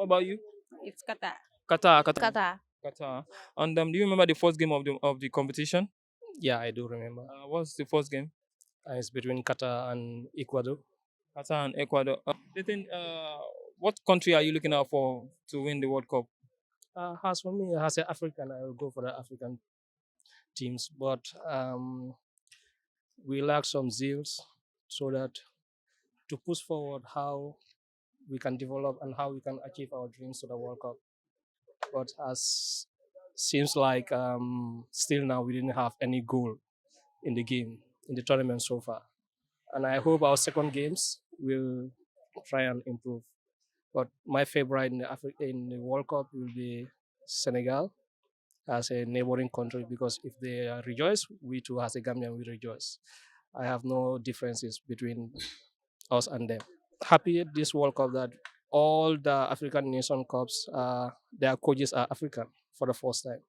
about you? It's Qatar. Qatar. Qatar. Qatar. And do you remember the first game of the competition? Yeah, I do remember. What's the first game? It's between Qatar and Ecuador. Qatar and Ecuador. Do you think what country are you looking out for to win the World Cup? As for me, as an African, I will go for the African teams, but we lack some zeals so that to push forward how we can develop and how we can achieve our dreams to the World Cup. But as seems like still now we didn't have any goal in the game in the tournament so far, and I hope our second games will try and improve. But my favorite in in the World Cup will be Senegal as a neighboring country because if they rejoice, we too as a Gambian we rejoice. I have no differences between us and them. Happy at this World Cup that all the African nation cups, their coaches are African for the first time.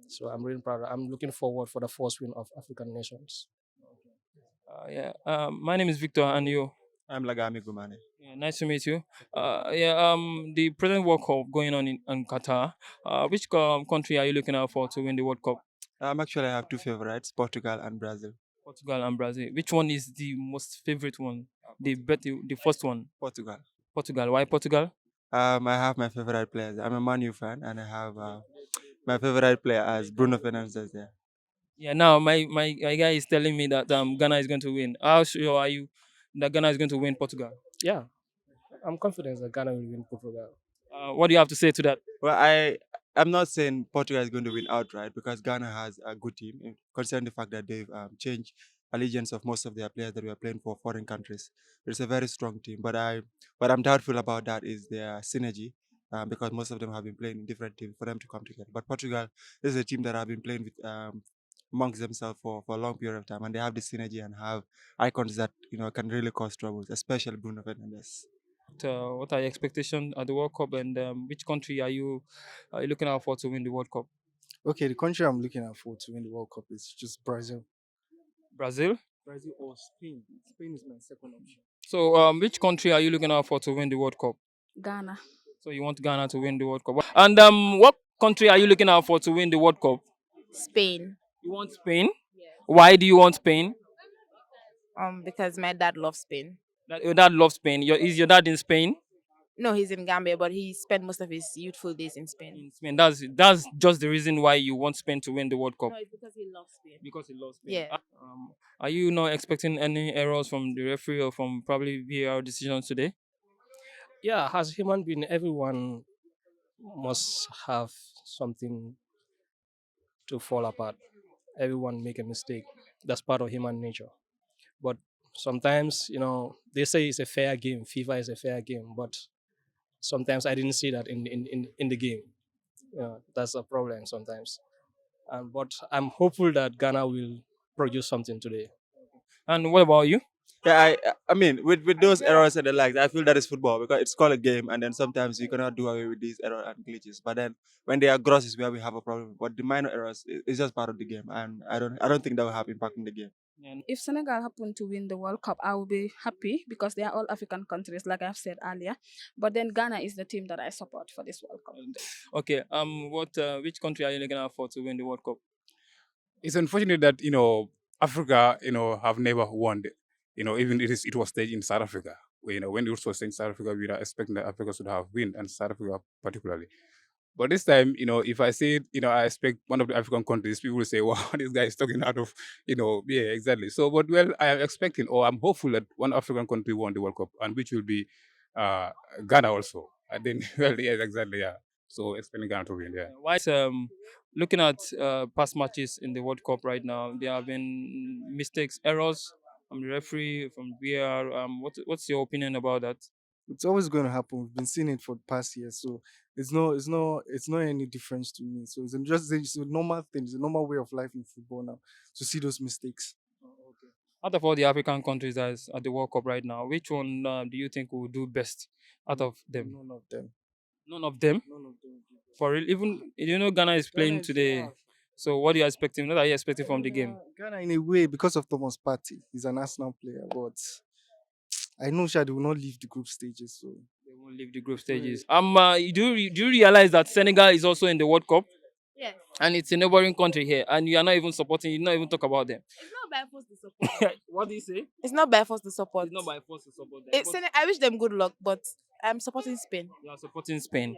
So I'm really proud. I'm looking forward for the first win of African nations. Yeah. My name is Victor, and you. I'm Lagami Gumane. Yeah, nice to meet you. Yeah. The present World Cup going on in Qatar. Which country are you looking out for to win the World Cup? Actually, I have two favorites, Portugal and Brazil. Portugal and Brazil. Which one is the most favorite one? The first one. Portugal. Portugal. Why Portugal? I have my favorite players. I'm a Man U fan, and I have my favorite player as Bruno Fernandes there. Yeah. Now my guy is telling me that Ghana is going to win. How sure are you that Ghana is going to win Portugal? Yeah, I'm confident that Ghana will win Portugal. What do you have to say to that? Well, I'm not saying Portugal is going to win outright because Ghana has a good team, considering the fact that they've changed allegiance of most of their players that were playing for foreign countries. It's a very strong team, but what I'm doubtful about that is their synergy. Because most of them have been playing in different teams for them to come together. But Portugal is a team that have been playing with amongst themselves for a long period of time, and they have the synergy and have icons that can really cause troubles, especially Bruno Fernandes. What are your expectations at the World Cup, and which country are you looking out for to win the World Cup? Okay, the country I'm looking out for to win the World Cup is just Brazil. Brazil. Brazil or Spain. Spain is my second option. So, which country are you looking out for to win the World Cup? Ghana. So, you want Ghana to win the World Cup. And what country are you looking out for to win the World Cup? Spain. You want Spain? Why do you want Spain? Because my dad loves Spain. Your dad loves Spain. Is your dad in Spain? No, he's in Gambia, but he spent most of his youthful days in Spain. In Spain. That's just the reason why you want Spain to win the World Cup. No, it's because he loves Spain. Because he loves Spain. Yeah. Are you not expecting any errors from the referee or from probably VAR decisions today? Yeah, as human being, everyone must have something to fall apart. Everyone make a mistake. That's part of human nature. But sometimes, they say it's a fair game. FIFA is a fair game, but sometimes I didn't see that in the game. That's a problem sometimes. But I'm hopeful that Ghana will produce something today. And what about you? Yeah, I mean, with those errors and the likes, I feel that is football because it's called a game, and then sometimes you cannot do away with these errors and glitches. But then when they are gross is where we have a problem. But the minor errors is just part of the game, and I don't think that will have impact in the game. If Senegal happen to win the World Cup, I will be happy because they are all African countries, like I've said earlier. But then Ghana is the team that I support for this World Cup. Okay. Which country are you looking out for to win the World Cup? It's unfortunate that Africa have never won. Even it was staged in South Africa. When it was staged in South Africa, we were expecting that Africa should have win, and South Africa particularly. But this time, if I say I expect one of the African countries, people will say, "Wow, this guy is talking out of yeah, exactly." So, but well, I am expecting, or I'm hopeful that one African country won the World Cup, and which will be Ghana also. And then, well, yes, exactly, yeah. So expecting Ghana to win, yeah. Why is looking at past matches in the World Cup right now, there have been mistakes, errors from the referee, from VAR. What's your opinion about that? It's always going to happen. We've been seeing it for the past year, so it's not any difference to me. So it's a normal thing. It's a normal way of life in football now to see those mistakes. Out of all the African countries that is at the World Cup right now, which one do you think will do best out of them? None of them. None of them. None of them. For real, even Ghana is playing Ghana is today. far. So what are you expecting? What are you expecting from the game? Ghana, in a way, because of Thomas Partey, he's an Arsenal player, but I know Shad will not leave the group stages. So won't leave the group stages. Do you realize that Senegal is also in the World Cup Yes. and it's a neighboring country here, and you are not even supporting? You not even talk about them. It's not by force to support. What do you say? It's not by force to support. It's not by force to support them. I wish them good luck, but I'm supporting Spain. You are supporting Spain.